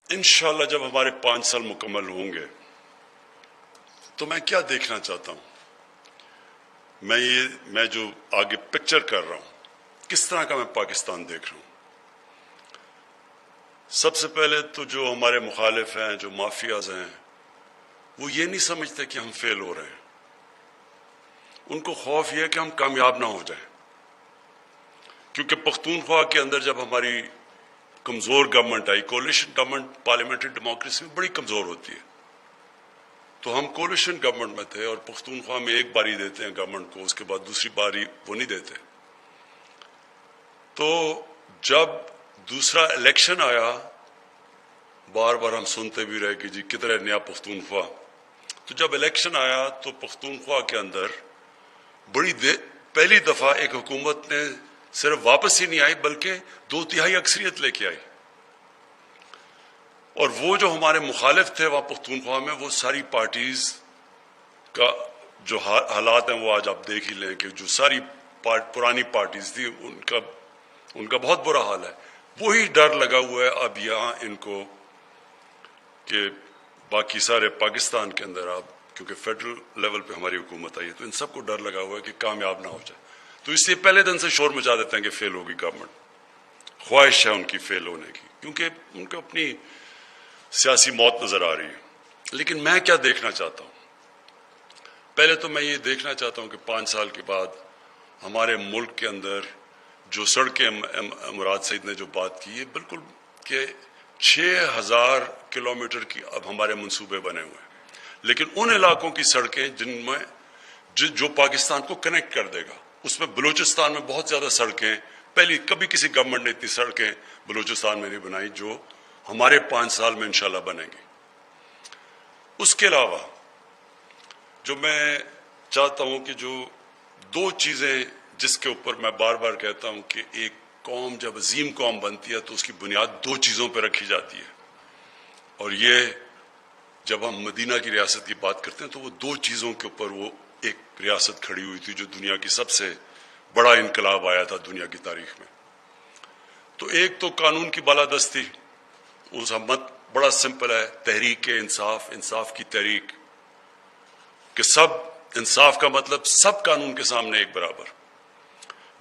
انشاءاللہ جب ہمارے 5 سال مکمل ہوں گے تو میں کیا دیکھنا چاہتا ہوں، میں جو آگے پکچر کر رہا ہوں کس طرح کا میں پاکستان دیکھ رہا ہوں۔ سب سے پہلے تو جو ہمارے مخالف ہیں، جو مافیاز ہیں، وہ یہ نہیں سمجھتے کہ ہم فیل ہو رہے ہیں۔ ان کو خوف یہ ہے کہ ہم کامیاب نہ ہو جائیں، کیونکہ پختونخوا کے اندر جب ہماری کمزور گورنمنٹ آئی، کولیشن گورنمنٹ پارلیمنٹری ڈیموکریسی میں بڑی کمزور ہوتی ہے، تو ہم کولیشن گورنمنٹ میں تھے اور پختونخوا میں ایک باری دیتے ہیں گورنمنٹ کو، اس کے بعد دوسری باری وہ نہیں دیتے۔ تو جب دوسرا الیکشن آیا، بار بار ہم سنتے بھی رہے کہ جی کدھر ہے نیا پختونخوا، تو جب الیکشن آیا تو پختونخوا کے اندر پہلی دفعہ ایک حکومت نے صرف واپس ہی نہیں آئی بلکہ 2/3 اکثریت لے کے آئی، اور وہ جو ہمارے مخالف تھے وہاں پختونخوا میں، وہ ساری پارٹیز کا جو حالات ہیں وہ آج آپ دیکھ ہی لیں کہ جو ساری پرانی پارٹیز تھی ان کا بہت برا حال ہے۔ وہی ڈر لگا ہوا ہے اب یہاں ان کو کہ باقی سارے پاکستان کے اندر آپ، کیونکہ فیڈرل لیول پہ ہماری حکومت آئی ہے تو ان سب کو ڈر لگا ہوا ہے کہ کامیاب نہ ہو جائے، تو اس لیے پہلے دن سے شور مچا دیتے ہیں کہ فیل ہوگی گورنمنٹ، خواہش ہے ان کی فیل ہونے کی، کیونکہ ان کو اپنی سیاسی موت نظر آ رہی ہے۔ لیکن میں کیا دیکھنا چاہتا ہوں؟ پہلے تو میں یہ دیکھنا چاہتا ہوں کہ 5 سال کے بعد ہمارے ملک کے اندر جو سڑکیں، مراد سعید نے جو بات کی ہے بالکل، کہ 6000 کلومیٹر کی اب ہمارے منصوبے بنے ہوئے ہیں، لیکن ان علاقوں کی سڑکیں جن میں جو پاکستان کو کنیکٹ کر دے گا، اس میں بلوچستان میں بہت زیادہ سڑکیں، کبھی کسی گورنمنٹ نے اتنی سڑکیں بلوچستان میں نہیں بنائی جو ہمارے 5 سال میں انشاءاللہ بنیں گی۔ اس کے علاوہ جو میں چاہتا ہوں کہ جو 2 چیزیں جس کے اوپر میں بار بار کہتا ہوں کہ ایک قوم جب عظیم قوم بنتی ہے تو اس کی بنیاد 2 چیزوں پہ رکھی جاتی ہے، اور یہ جب ہم مدینہ کی ریاست کی بات کرتے ہیں تو وہ 2 چیزوں کے اوپر وہ ایک ریاست کھڑی ہوئی تھی جو دنیا کی سب سے بڑا انقلاب آیا تھا دنیا کی تاریخ میں۔ تو ایک تو قانون کی بالادستی، اس ہمت بڑا سمپل ہے، تحریک انصاف، انصاف کی تحریک، کہ سب، انصاف کا مطلب سب قانون کے سامنے ایک برابر۔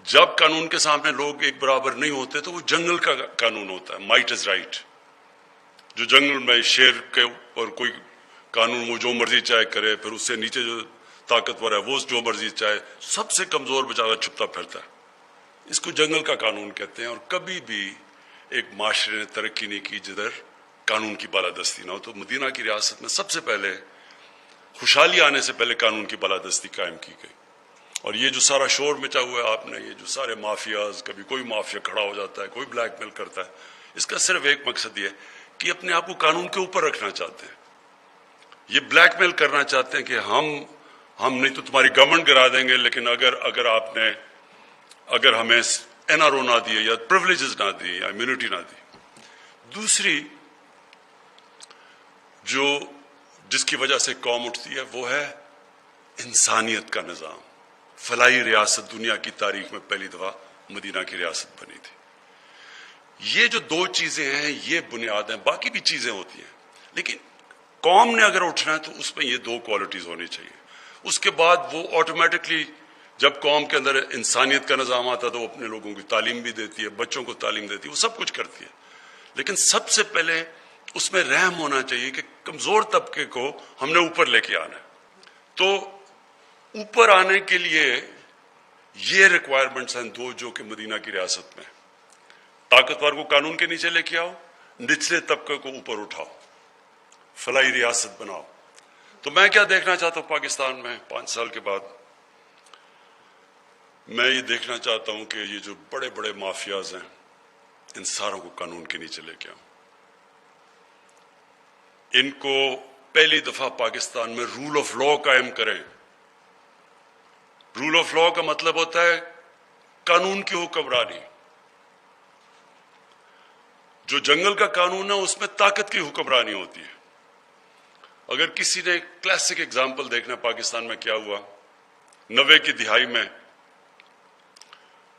جب قانون کے سامنے لوگ ایک برابر نہیں ہوتے تو وہ جنگل کا قانون ہوتا ہے، مائٹ از رائٹ، جو جنگل میں شیر کے اوپر کوئی قانون وہ جو مرضی چاہے کرے، پھر اس سے نیچے جو طاقتور ہے وہ جو مرضی چاہے، سب سے کمزور بیچارہ چھپتا پھرتا ہے، اس کو جنگل کا قانون کہتے ہیں۔ اور کبھی بھی ایک معاشرے نے ترقی نہیں کی جدھر قانون کی بالادستی نہ ہو، تو مدینہ کی ریاست میں سب سے پہلے خوشحالی آنے سے پہلے قانون کی بالادستی قائم کی گئی۔ اور یہ جو سارا شور مچا ہوا ہے آپ نے، یہ جو سارے مافیاز، کبھی کوئی مافیا کھڑا ہو جاتا ہے، کوئی بلیک میل کرتا ہے، اس کا صرف ایک مقصد یہ ہے کہ اپنے آپ کو قانون کے اوپر رکھنا چاہتے ہیں، یہ بلیک میل کرنا چاہتے ہیں کہ ہم نہیں تو تمہاری گورنمنٹ گرا دیں گے، لیکن اگر ہمیں این آر او نہ دیے یا پریولیجز نہ دیے یا امیونٹی نہ دی۔ دوسری جس کی وجہ سے قوم اٹھتی ہے وہ ہے انسانیت کا نظام۔ فلاحی ریاست دنیا کی تاریخ میں پہلی دفعہ مدینہ کی ریاست بنی تھی۔ یہ جو 2 چیزیں ہیں یہ بنیاد ہیں، باقی بھی چیزیں ہوتی ہیں، لیکن قوم نے اگر اٹھنا ہے تو اس میں یہ 2 کوالٹیز ہونی چاہیے۔ اس کے بعد وہ آٹومیٹکلی جب قوم کے اندر انسانیت کا نظام آتا ہے تو وہ اپنے لوگوں کی تعلیم بھی دیتی ہے، بچوں کو تعلیم دیتی ہے، وہ سب کچھ کرتی ہے، لیکن سب سے پہلے اس میں رحم ہونا چاہیے کہ کمزور طبقے کو ہم نے اوپر لے کے آنا ہے۔ تو اوپر آنے کے لیے یہ ریکوائرمنٹس ہیں 2 جو کہ مدینہ کی ریاست میں، طاقتور کو قانون کے نیچے لے کے آؤ، نچلے طبقے کو اوپر اٹھاؤ، فلاحی ریاست بناؤ۔ تو میں کیا دیکھنا چاہتا ہوں پاکستان میں 5 سال کے بعد؟ میں یہ دیکھنا چاہتا ہوں کہ یہ جو بڑے بڑے مافیاز ہیں ان ساروں کو قانون کے نیچے لے کے آؤں، ان کو پہلی دفعہ پاکستان میں رول آف لا قائم کریں۔ رول آف لا کا مطلب ہوتا ہے قانون کی حکمرانی۔ جو جنگل کا قانون ہے اس میں طاقت کی حکمرانی ہوتی ہے۔ اگر کسی نے کلاسک ایگزامپل دیکھنا پاکستان میں کیا ہوا، 90 کی دہائی میں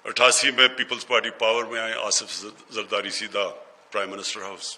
88 میں پیپلز پارٹی پاور میں آئے، آصف زرداری سیدھا پرائم منسٹر ہاؤس،